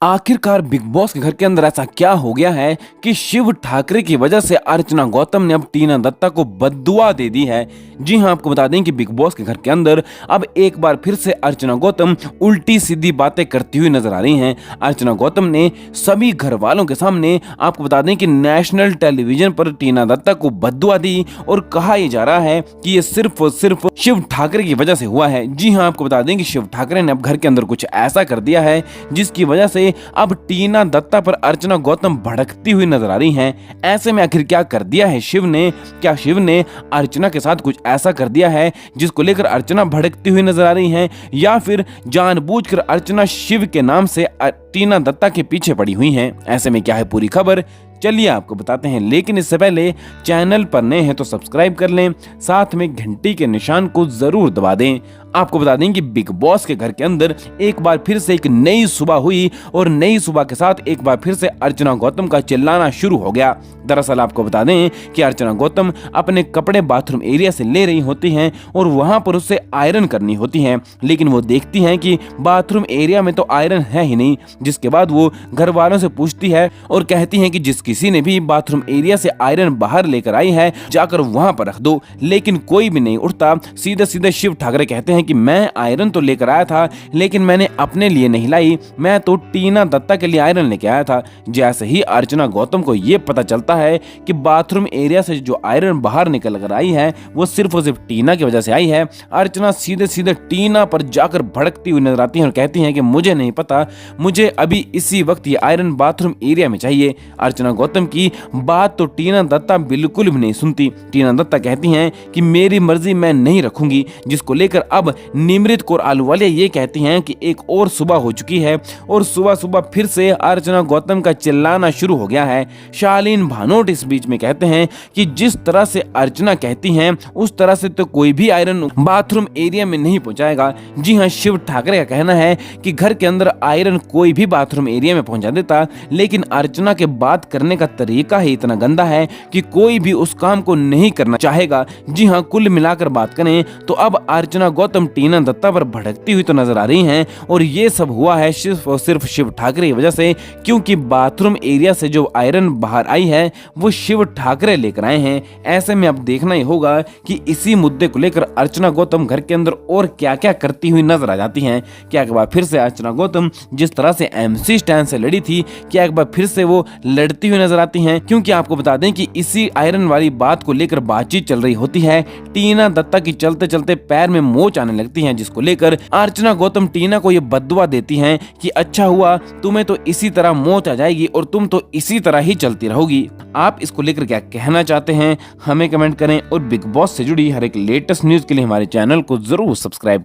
आखिरकार big boss के घर के अंदर ऐसा क्या हो गया है कि शिव ठाकरे की वजह से अर्चना गौतम ने अब टीना दत्ता को बद्दुआ दे दी है। जी हां, आपको बता दें कि बिग बॉस के घर के अंदर अब एक बार फिर से अर्चना गौतम उल्टी सीधी बातें करती हुई नजर आ रही हैं। अर्चना गौतम ने सभी घर वालों के सामने आपको बता दें कि नेशनल टेलीविजन पर टीना दत्ता को बद्दुआ दी और कहा यह जा रहा है कि ये सिर्फ और सिर्फ शिव ठाकरे की वजह से हुआ है। जी हां, आपको बता दें कि शिव ठाकरे ने अब घर के अंदर कुछ ऐसा कर दिया है जिसकी वजह से अब टीना दत्ता पर अर्चना गौतम भड़कती हुई नजर आ रही हैं। ऐसे में आखिर क्या कर दिया है शिव ने? क्या शिव ने अर्चना के साथ कुछ ऐसा कर दिया है जिसको लेकर अर्चना भड़कती हुई नजर आ रही हैं, या फिर जानबूझकर अर्चना शिव के नाम से टीना दत्ता के पीछे पड़ी हुई हैं? ऐसे में क्या है पूरी खबर, चलिए आपको बताते हैं। लेकिन इससे पहले चैनल पर नए हैं तो सब्सक्राइब कर लें, साथ में घंटी के निशान को जरूर दबा दें। आपको बता दें कि बिग बॉस के घर के अंदर एक बार फिर से एक नई सुबह हुई और नई सुबह के साथ एक बार फिर से अर्चना गौतम का चिल्लाना शुरू हो गया। दरअसल आपको बता दें कि अर्चना गौतम अपने कपड़े बाथरूम एरिया से ले रही होती हैं और वहां पर उससे आयरन करनी होती हैं, लेकिन वो देखती हैं कि बाथरूम एरिया में तो आयरन है ही नहीं। जिसके बाद वो घर वालों से पूछती है और कहती हैं कि जिस किसी ने भी बाथरूम एरिया से आयरन बाहर लेकर आई है जाकर वहां पर रख दो, लेकिन कोई भी नहीं उठता। सीधे सीधे शिव ठाकरे कहते हैं कि मैं आयरन तो लेकर आया था लेकिन मैंने अपने लिए नहीं लाई, मैं तो टीना दत्ता के लिए आयरन लेके आया था। जैसे ही अर्चना गौतम को यह पता चलता है कि बाथरूम एरिया से जो आयरन बाहर निकल कर आई है वो सिर्फ और सिर्फ टीना की वजह से आई है, अर्चना सीधे सीधे टीना पर जाकर भड़कती हुई नजर आती है और कहती है कि मुझे नहीं पता, मुझे अभी इसी वक्त ये आयरन बाथरूम एरिया में चाहिए। अर्चना गौतम की बात तो टीना दत्ता बिल्कुल भी नहीं सुनती। टीना दत्ता कहती हैं कि मेरी मर्जी मैं नहीं रखूंगी, जिसको लेकर अब निमृत कौर आलूवालिया ये कहती हैं कि एक और सुबह हो चुकी है और सुबह सुबह फिर से अर्चना गौतम का चिल्लाना शुरू हो गया है। शालीन भानोट इस बीच में कहते हैं कि जिस तरह से अर्चना कहती हैं उस तरह से तो कोई भी आयरन बाथरूम एरिया में नहीं पहुंचाएगा। जी हां, शिव ठाकरे का कहना है कि घर के अंदर आयरन कोई भी बाथरूम एरिया में पहुंचा देता, लेकिन अर्चना के बात करने का तरीका ही इतना गंदा है कि कोई भी उस काम को नहीं करना चाहेगा। जी हां, कुल मिलाकर बात करें तो अब अर्चना गौतम टीना दत्ता पर भड़कती हुई तो नजर आ रही हैं और ये सब हुआ है सिर्फ और सिर्फ शिव ठाकरे की वजह से, क्योंकि बाथरूम एरिया से जो आयरन बाहर आई है वो शिव ठाकरे लेकर आए हैं। ऐसे में अब देखना ही होगा कि इसी मुद्दे को लेकर अर्चना गौतम घर के अंदर और क्या क्या करती हुई नजर आ जाती हैं। क्या एक बार फिर से अर्चना गौतम जिस तरह से MC स्टैन से लड़ी थी, क्या एक बार फिर से वो लड़ती हुई नजर आती हैं? क्योंकि आपको बता दें कि इसी आयरन वाली बात को लेकर बातचीत चल रही होती है। टीना दत्ता की चलते चलते पैर में मोच आने लगती है, जिसको लेकर अर्चना गौतम टीना को ये बद्दुआ देती हैं कि अच्छा हुआ तुम्हें तो इसी तरह मोच आ जाएगी और तुम तो इसी तरह ही चलती रहोगी। आप इसको लेकर क्या कहना चाहते हैं हमें कमेंट करें और बिग बॉस से जुड़ी हर एक लेटेस्ट न्यूज के लिए हमारे चैनल को जरूर सब्सक्राइब